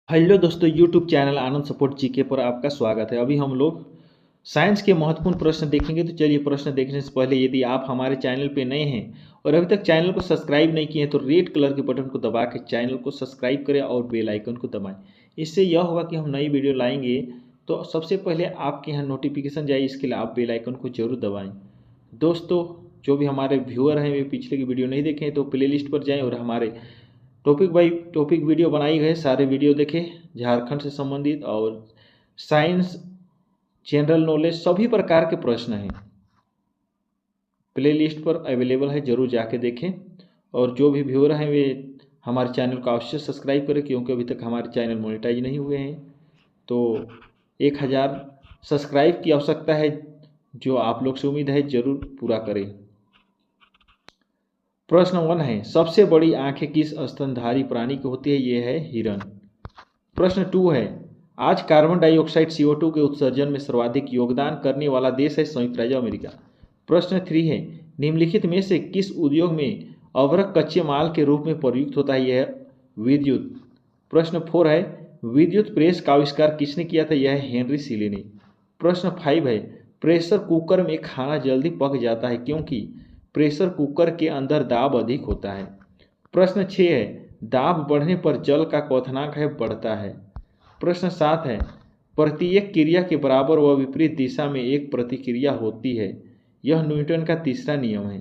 Hello दोस्तों, YouTube channel आनंद support GK पर आपका स्वागत है। अभी हम लोग साइंस के महत्वपूर्ण प्रश्न देखेंगे। तो चलिए, प्रश्न देखने से पहले यदि आप हमारे चैनल पे नए हैं और अभी तक चैनल को सब्सक्राइब नहीं किए हैं तो रेड कलर के बटन को दबा के चैनल को सब्सक्राइब करें और बेल आइकन को दबाएं। इससे यह होगा कि हम नई वीडियो लाएंगे तो सबसे पहले आपके यहाँ नोटिफिकेशन जाए, इसके लिए आप बेल आइकन को जरूर दबाएँ। दोस्तों, जो भी हमारे व्यूअर हैं वे पिछले की वीडियो नहीं देखें तो प्ले लिस्ट पर जाएँ और हमारे टॉपिक बाई टॉपिक वीडियो बनाई गए सारे वीडियो देखें। झारखंड से संबंधित और साइंस, जनरल नॉलेज, सभी प्रकार के प्रश्न हैं, प्ले लिस्ट पर अवेलेबल है, जरूर जाके देखें। और जो भी व्यूअर हैं वे हमारे चैनल को अवश्य सब्सक्राइब करें, क्योंकि अभी तक हमारे चैनल मोनेटाइज नहीं हुए हैं। तो 1000 सब्सक्राइब की आवश्यकता है, जो आप लोग से उम्मीद है जरूर पूरा करें। प्रश्न 1 है, सबसे बड़ी आंखें किस स्तनधारी प्राणी की होती है? ये है हिरन। प्रश्न 2 है, आज कार्बन डाइऑक्साइड CO2 के उत्सर्जन में सर्वाधिक योगदान करने वाला देश है संयुक्त राज्य अमेरिका। प्रश्न 3 है, निम्नलिखित में से किस उद्योग में अवरक कच्चे माल के रूप में प्रयुक्त होता है? यह है विद्युत। प्रश्न 4 है, विद्युत प्रेस का आविष्कार किसने किया था? यह है हेनरी सीले ने। प्रश्न 5 है, प्रेशर कुकर में खाना जल्दी पक जाता है क्योंकि प्रेशर कुकर के अंदर दाब अधिक होता है। प्रश्न 6 है, दाब बढ़ने पर जल का क्वथनांक है बढ़ता है। प्रश्न 7 है, प्रत्येक क्रिया के बराबर व विपरीत दिशा में एक प्रतिक्रिया होती है। यह न्यूटन का तीसरा नियम है।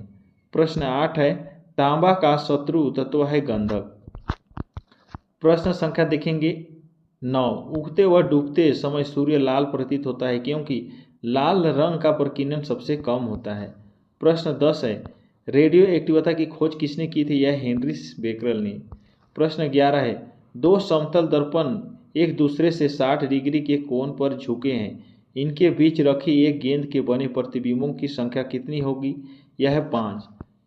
प्रश्न 8 है, तांबा का शत्रु तत्व है गंधक। प्रश्न संख्या देखेंगे 9, उगते व डूबते समय सूर्य लाल प्रतीत होता है क्योंकि लाल रंग का प्रकीर्णन सबसे कम होता है। प्रश्न 10 है, रेडियो एक्टिवता की खोज किसने की थी? यह हेनरी बेकरल ने। प्रश्न 11 है, दो समतल दर्पण एक दूसरे से 60 डिग्री के कोण पर झुके हैं, इनके बीच रखी एक गेंद के बने प्रतिबिंबों की संख्या कितनी होगी? यह है 5।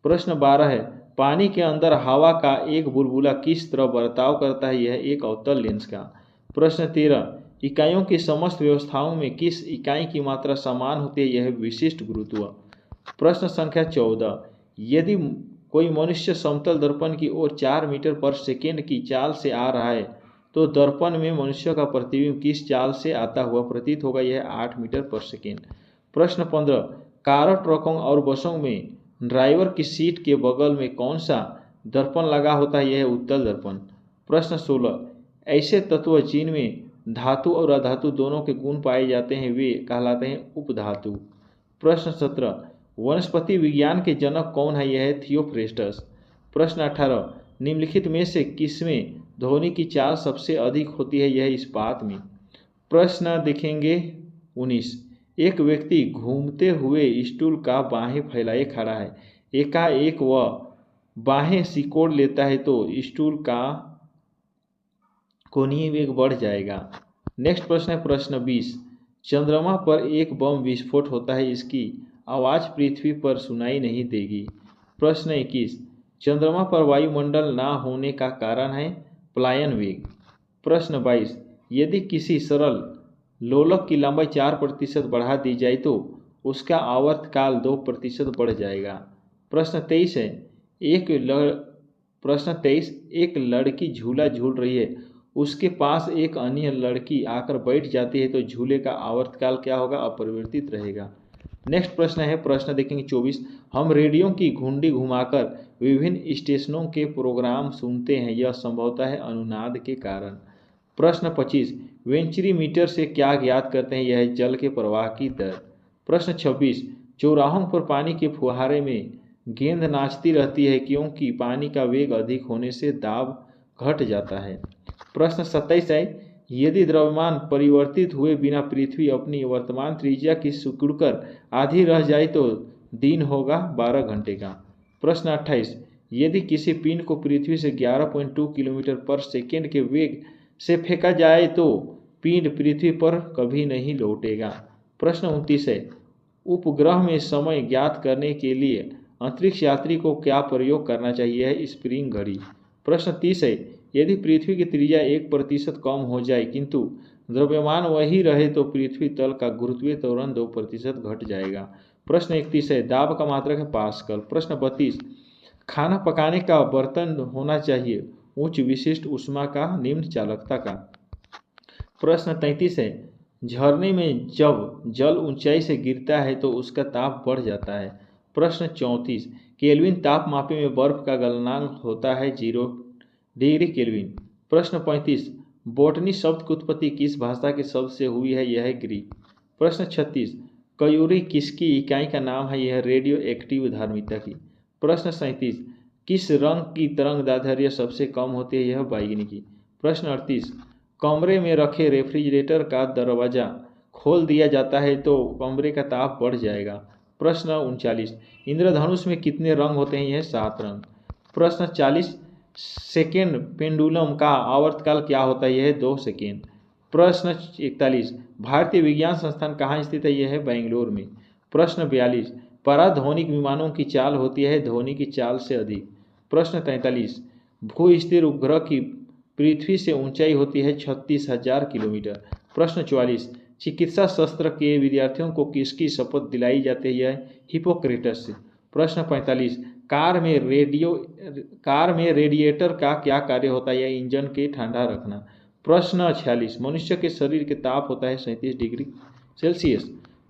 प्रश्न 12 है, पानी के अंदर हवा का एक बुलबुला किस तरह बर्ताव करता है? यह एक अवतल लेंस का। प्रश्न 13, इकाइयों की समस्त व्यवस्थाओं में किस इकाई की मात्रा समान होती है? यह है विशिष्ट गुरुत्व। प्रश्न संख्या 14, यदि कोई मनुष्य समतल दर्पण की ओर 4 मीटर पर सेकेंड की चाल से आ रहा है तो दर्पण में मनुष्य का प्रतिबिंब किस चाल से आता हुआ प्रतीत होगा? यह 8 मीटर पर सेकेंड। प्रश्न 15, कारों, ट्रकों और बसों में ड्राइवर की सीट के बगल में कौन सा दर्पण लगा होता है? यह उत्तल दर्पण। प्रश्न 16, ऐसे तत्व जिनमें धातु और अधातु दोनों के गुण पाए जाते हैं वे कहलाते हैं उपधातु। प्रश्न 17, वनस्पति विज्ञान के जनक कौन है? यह है थियोफ्रेस्टस। प्रश्न 18, निम्नलिखित में से किसमें ध्वनि की चाल सबसे अधिक होती है? यह इस्पात में। प्रश्न देखेंगे 19, एक व्यक्ति घूमते हुए स्टूल का बाहें फैलाए खड़ा है, एकाएक वह बाहें सिकोड़ लेता है तो स्टूल का कोणीय वेग बढ़ जाएगा। नेक्स्ट प्रश्न है प्रश्न 20, चंद्रमा पर एक बम विस्फोट होता है, इसकी आवाज़ पृथ्वी पर सुनाई नहीं देगी। प्रश्न 21, चंद्रमा पर वायुमंडल ना होने का कारण है पलायन वेग। प्रश्न 22, यदि किसी सरल लोलक की लंबाई 4% बढ़ा दी जाए तो उसका आवर्तकाल 2% बढ़ जाएगा। प्रश्न 23 है, प्रश्न 23, एक लड़की झूला झूल रही है, उसके पास एक अन्य लड़की आकर बैठ जाती है तो झूले का आवर्तकाल क्या होगा? अपरिवर्तित रहेगा। नेक्स्ट प्रश्न है प्रश्न देखेंगे 24, हम रेडियो की घुंडी घुमाकर विभिन्न स्टेशनों के प्रोग्राम सुनते हैं, यह संभवतः है अनुनाद के कारण। प्रश्न 25, वेंचुरीमीटर से क्या ज्ञात करते हैं? यह है जल के प्रवाह की दर। प्रश्न 26, चौराहों पर पानी के फुहारे में गेंद नाचती रहती है क्योंकि पानी का वेग अधिक होने से दाब घट जाता है। प्रश्न 27 है, यदि द्रव्यमान परिवर्तित हुए बिना पृथ्वी अपनी वर्तमान त्रिज्या की सिकुड़कर आधी रह जाए तो दिन होगा 12 घंटे का। प्रश्न 28, यदि किसी पिंड को पृथ्वी से 11.2 किलोमीटर पर सेकेंड के वेग से फेंका जाए तो पिंड पृथ्वी पर कभी नहीं लौटेगा। प्रश्न 29 है, उपग्रह में समय ज्ञात करने के लिए अंतरिक्ष यात्री को क्या प्रयोग करना चाहिए? है स्प्रिंग घड़ी। प्रश्न 30 है, यदि पृथ्वी की त्रिज्या 1% कम हो जाए किंतु द्रव्यमान वही रहे तो पृथ्वी तल का गुरुत्वीय त्वरण 2% घट जाएगा। प्रश्न 31 है, दाब का मात्रक है पास्कल। प्रश्न 32, खाना पकाने का बर्तन होना चाहिए उच्च विशिष्ट ऊष्मा का, निम्न चालकता का। प्रश्न 33 है, झरने में जब जल ऊंचाई से गिरता है तो उसका ताप बढ़ जाता है। प्रश्न 34, केल्विन तापमापी में बर्फ का गलनांक होता है 0 डिग्री केल्विन। प्रश्न 35, बोटनी शब्द की उत्पत्ति किस भाषा के शब्द से हुई है? यह है ग्रीक। प्रश्न 36, कयूरी किसकी इकाई का नाम है? यह रेडियो एक्टिव धार्मिकता की। प्रश्न 37, किस रंग की तरंगदैर्ध्य सबसे कम होती है? यह बैंगनी की। प्रश्न 38, कमरे में रखे रेफ्रिजरेटर का दरवाजा खोल दिया जाता है तो कमरे का ताप बढ़ जाएगा। प्रश्न 39, इंद्रधनुष में कितने रंग होते हैं? यह 7 रंग। प्रश्न 40, सेकेंड पेंडुलम का आवर्तकाल क्या होता है? यह है 2 सेकेंड। प्रश्न 41, भारतीय विज्ञान संस्थान कहाँ स्थित है? यह है बेंगलोर में। प्रश्न 42, पराध्वनिक विमानों की चाल होती है ध्वनि की चाल से अधिक। प्रश्न 43, भू स्थिर उपग्रह की पृथ्वी से ऊंचाई होती है 36,000 किलोमीटर। प्रश्न 44, चिकित्सा शास्त्र के विद्यार्थियों को किसकी शपथ दिलाई जाती है? हिपोक्रेटस से। प्रश्न 45, कार में रेडिएटर का क्या कार्य होता है? यह इंजन के ठंडा रखना। प्रश्न 46, मनुष्य के शरीर के ताप होता है 37 डिग्री सेल्सियस।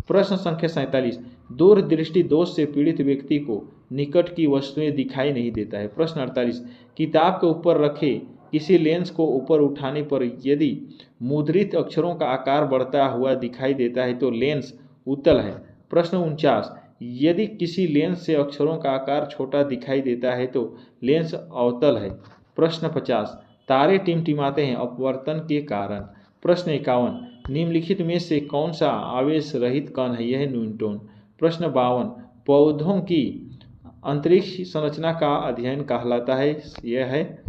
प्रश्न संख्या 47, दूरदृष्टि दोष से पीड़ित व्यक्ति को निकट की वस्तुएं दिखाई नहीं देता है। प्रश्न 48, किताब के ऊपर रखे किसी लेंस को ऊपर उठाने पर यदि मुद्रित अक्षरों का आकार बढ़ता हुआ दिखाई देता है तो लेंस उत्तल है। प्रश्न 49, यदि किसी लेंस से अक्षरों का आकार छोटा दिखाई देता है तो लेंस अवतल है। प्रश्न 50, तारे टिमटिमाते हैं अपवर्तन के कारण। प्रश्न 51, निम्नलिखित में से कौन सा आवेश रहित कण है? यह न्यूट्रॉन। प्रश्न 52, पौधों की अंतरिक्ष संरचना का अध्ययन कहलाता है? यह है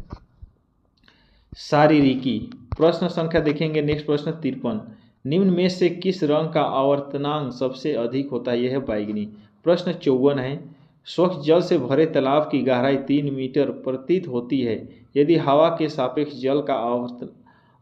शारीरिकी। प्रश्न संख्या देखेंगे नेक्स्ट प्रश्न 53, निम्न में से किस रंग का आवर्तनांक सबसे अधिक होता है? यह है बैंगनी। प्रश्न 54 है, स्वच्छ जल से भरे तालाब की गहराई 3 मीटर प्रतीत होती है यदि हवा के सापेक्ष जल का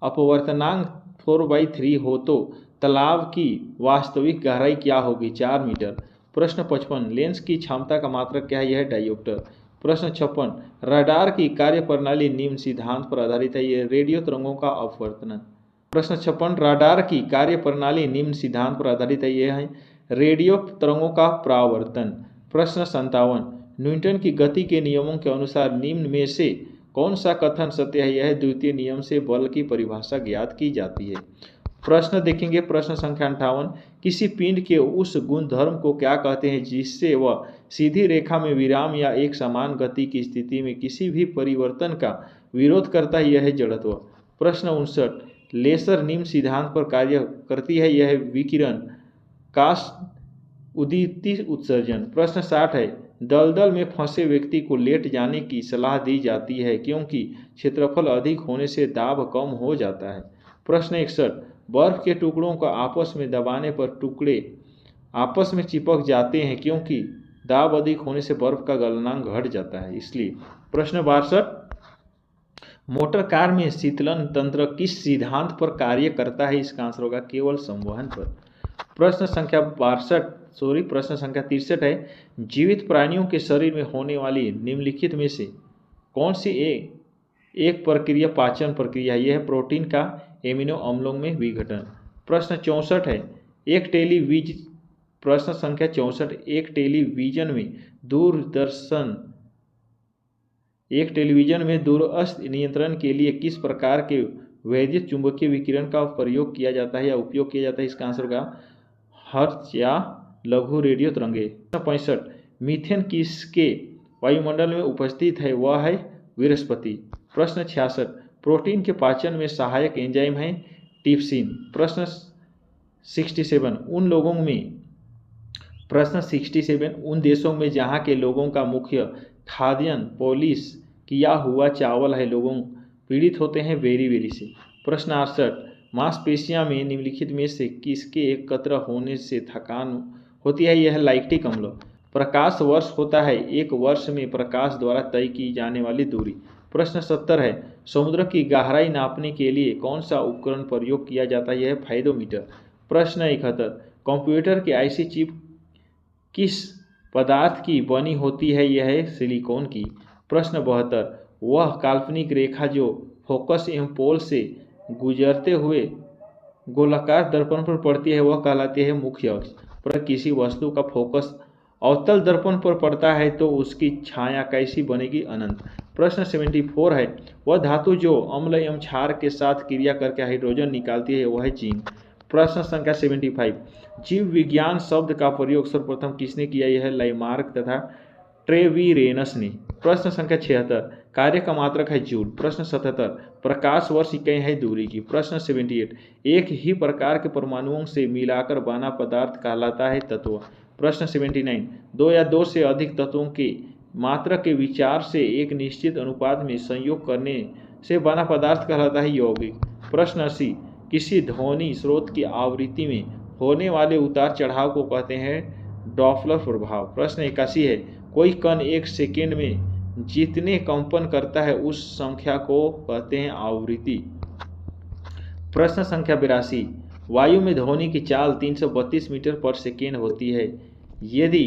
अपवर्तनांक 4/3 हो तो तालाब की वास्तविक गहराई क्या होगी? 4 मीटर। प्रश्न 55, लेंस की क्षमता का मात्रक क्या है? यह है डायोप्टर। प्रश्न 56, रडार की कार्यप्रणाली निम्न सिद्धांत पर आधारित है? यह रेडियो तरंगों का अपवर्तन। प्रश्न 56, रडार की कार्यप्रणाली निम्न सिद्धांत पर आधारित है? यह है रेडियो तरंगों का परावर्तन। प्रश्न 57, न्यूटन की गति के नियमों के अनुसार निम्न में से कौन सा कथन सत्य है? यह द्वितीय नियम से बल की परिभाषा ज्ञात की जाती है। प्रश्न देखेंगे प्रश्न संख्या 58, किसी पिंड के उस गुणधर्म को क्या कहते हैं जिससे वह सीधी रेखा में विराम या एक समान गति की स्थिति में किसी भी परिवर्तन का विरोध करता है? यह है जड़त्व। प्रश्न 59, लेसर निम्न सिद्धांत पर कार्य करती है? यह है विकिरण का उदिति उत्सर्जन। प्रश्न 60 है, दलदल में फंसे व्यक्ति को लेट जाने की सलाह दी जाती है क्योंकि क्षेत्रफल अधिक होने से दाब कम हो जाता है। प्रश्न 61, बर्फ के टुकड़ों को आपस में दबाने पर टुकड़े आपस में चिपक जाते हैं क्योंकि दाब अधिक होने से बर्फ का गलनांक घट जाता है इसलिए। प्रश्न 62, मोटर कार में शीतलन तंत्र किस सिद्धांत पर कार्य करता है? इसका आंसर होगा केवल संवहन पर। प्रश्न संख्या 63 है, जीवित प्राणियों के शरीर में होने वाली निम्नलिखित में से कौन सी एक प्रक्रिया पाचन प्रक्रिया है? यह है प्रोटीन का एमिनो अम्लों में विघटन। प्रश्न 64 है, प्रश्न संख्या 64, एक टेलीविजन में दूरस्थ नियंत्रण के लिए किस प्रकार के वैद्युत चुंबकीय विकिरण का प्रयोग किया जाता है या उपयोग किया जाता है? इसका आंसर होगा हर्ट्ज या लघु रेडियो तरंगे। 65, मीथेन किसके वायुमंडल में उपस्थित है? वह है बृहस्पति। प्रश्न 66, प्रोटीन के पाचन में सहायक एंजाइम है टिप्सिन। प्रश्न 67, उन देशों में जहां के लोगों का मुख्य खाद्यान्न पॉलिश किया हुआ चावल है लोगों पीड़ित होते हैं बेरी से। प्रश्न 68, मांसपेशियां में निम्नलिखित में से किसके एकत्र होने से थकान होती है? यह लैक्टिक अम्ल। प्रकाश वर्ष होता है एक वर्ष में प्रकाश द्वारा तय की जाने वाली दूरी। प्रश्न 70 है, समुद्र की गहराई नापने के लिए कौन सा उपकरण प्रयोग किया जाता है? यह है फाइडोमीटर। प्रश्न 71, कंप्यूटर की आईसी चिप किस पदार्थ की बनी होती है? यह है सिलिकॉन की। प्रश्न 72, वह काल्पनिक रेखा जो फोकस एवं पोल से गुजरते हुए गोलाकार दर्पण पर पड़ती है वह कहलाती है मुख्य अक्ष। पर किसी वस्तु का फोकस अवतल दर्पण पर पड़ता है तो उसकी छाया कैसी बनेगी? अनंत। प्रश्न 74 है, वह धातु जो अम्ल एवं क्षार के साथ क्रिया करके हाइड्रोजन निकालती है वह है जिंक। प्रश्न संख्या 75, जीव विज्ञान शब्द का प्रयोग सर्वप्रथम किसने किया? यह है लाइमार्क तथा ट्रेवीरेनस ने। प्रश्न संख्या 76, कार्य का मात्रक है जूल। प्रश्न 77, प्रकाश वर्ष इकाई है दूरी की। प्रश्न 78, एक ही प्रकार के परमाणुओं से मिलाकर बना पदार्थ कहलाता है तत्व। प्रश्न 79, दो या दो से अधिक तत्वों के मात्रक के विचार से एक निश्चित अनुपात में संयोग करने से बना पदार्थ कहलाता है यौगिक। प्रश्न 80, किसी ध्वनि स्रोत की आवृत्ति में होने वाले उतार चढ़ाव को कहते हैं डॉप्लर प्रभाव। प्रश्न 81 है, कोई कण एक सेकेंड में जितने कंपन करता है उस संख्या को कहते हैं आवृत्ति। प्रश्न संख्या 82, वायु में ध्वनि की चाल 332 मीटर पर सेकेंड होती है। यदि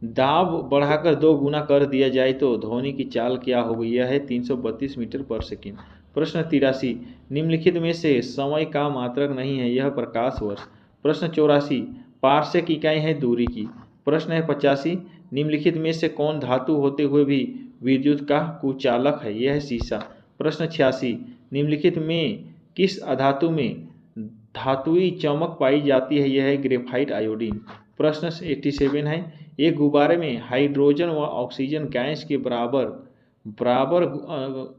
दाब बढ़ाकर 2 गुना कर दिया जाए तो ध्वनि की चाल क्या होगी? यह है 332 मीटर पर सेकेंड। प्रश्न 83, निम्नलिखित में से समय का मात्रक नहीं है, यह प्रकाश वर्ष। प्रश्न 84, पार्सेक इकाई है दूरी की। प्रश्न है 85, निम्नलिखित में से कौन धातु होते हुए भी विद्युत का कुचालक है? यह है सीसा। प्रश्न 86, निम्नलिखित में किस अधातु में धातुई चमक पाई जाती है? यह है ग्रेफाइट आयोडीन। प्रश्न 87 है, एक गुब्बारे में हाइड्रोजन व ऑक्सीजन गैस के बराबर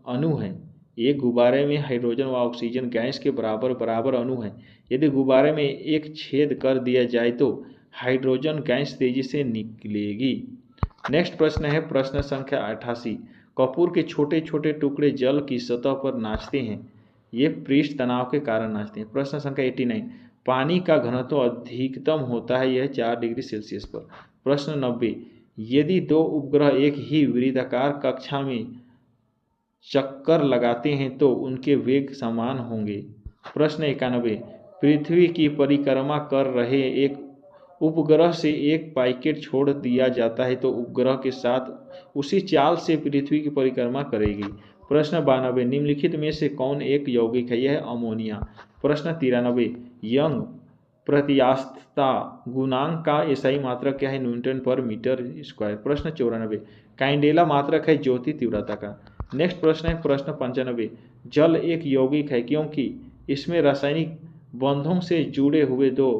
अणु हैं। एक गुब्बारे में हाइड्रोजन व ऑक्सीजन गैस के बराबर अणु हैं। यदि गुब्बारे में एक छेद कर दिया जाए तो हाइड्रोजन गैस तेजी से निकलेगी। नेक्स्ट प्रश्न है प्रश्न संख्या 88, कपूर के छोटे छोटे टुकड़े जल की सतह पर नाचते हैं, ये पृष्ठ तनाव के कारण नाचते हैं। प्रश्न संख्या 89, पानी का घनत्व अधिकतम होता है, यह 4 डिग्री सेल्सियस पर। प्रश्न 90, यदि 2 उपग्रह एक ही वृत्ताकार कक्षा में चक्कर लगाते हैं तो उनके वेग समान होंगे। प्रश्न 91, पृथ्वी की परिक्रमा कर रहे एक उपग्रह से एक पैकेट छोड़ दिया जाता है तो उपग्रह के साथ उसी चाल से पृथ्वी की परिक्रमा करेगी। प्रश्न 92, निम्नलिखित में से कौन एक यौगिक है? यह है अमोनिया। प्रश्न 93, यंग प्रत्यास्थता गुणांक का एसआई मात्रक क्या है? न्यूटन पर मीटर स्क्वायर। प्रश्न 94, कैंडेला मात्रक है ज्योति तीव्रता का। नेक्स्ट प्रश्न है प्रश्न 95, जल एक यौगिक है क्योंकि इसमें रासायनिक बंधों से जुड़े हुए 2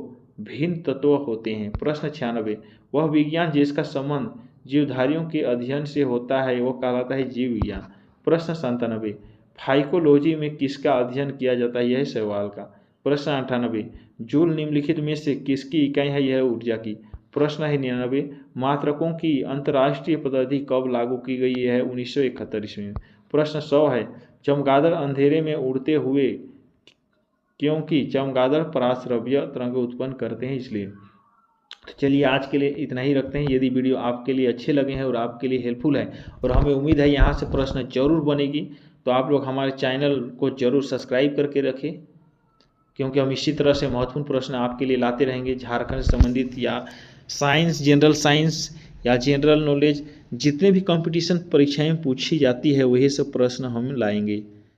भिन्न तत्व होते हैं। प्रश्न 96, वह विज्ञान जिसका संबंध जीवधारियों के अध्ययन से होता है वो कहलाता है जीव विज्ञान। प्रश्न 97, फाइकोलॉजी में किसका अध्ययन किया जाता है? यह शैवाल का। प्रश्न 98, जूल निम्नलिखित में से किसकी इकाई है? यह ऊर्जा की। प्रश्न है 99, मात्रकों की अंतर्राष्ट्रीय पद्धति कब लागू की गई? है 1971 ईस्वी में। प्रश्न 100 है, चमगादड़ अंधेरे में उड़ते हुए क्योंकि चमगादड़ पराश्रव्य तरंग उत्पन्न करते हैं इसलिए। तो चलिए आज के लिए इतना ही रखते हैं। यदि वीडियो आपके लिए अच्छे लगे हैं और आपके लिए हेल्पफुल है और हमें उम्मीद है यहाँ से प्रश्न जरूर बनेगी, तो आप लोग हमारे चैनल को जरूर सब्सक्राइब करके रखें, क्योंकि हम इसी तरह से महत्वपूर्ण प्रश्न आपके लिए लाते रहेंगे। झारखंड से संबंधित या साइंस, जनरल साइंस या जनरल नॉलेज जितने भी कंपटीशन परीक्षाएं पूछी जाती है वही सब प्रश्न हम लाएंगे।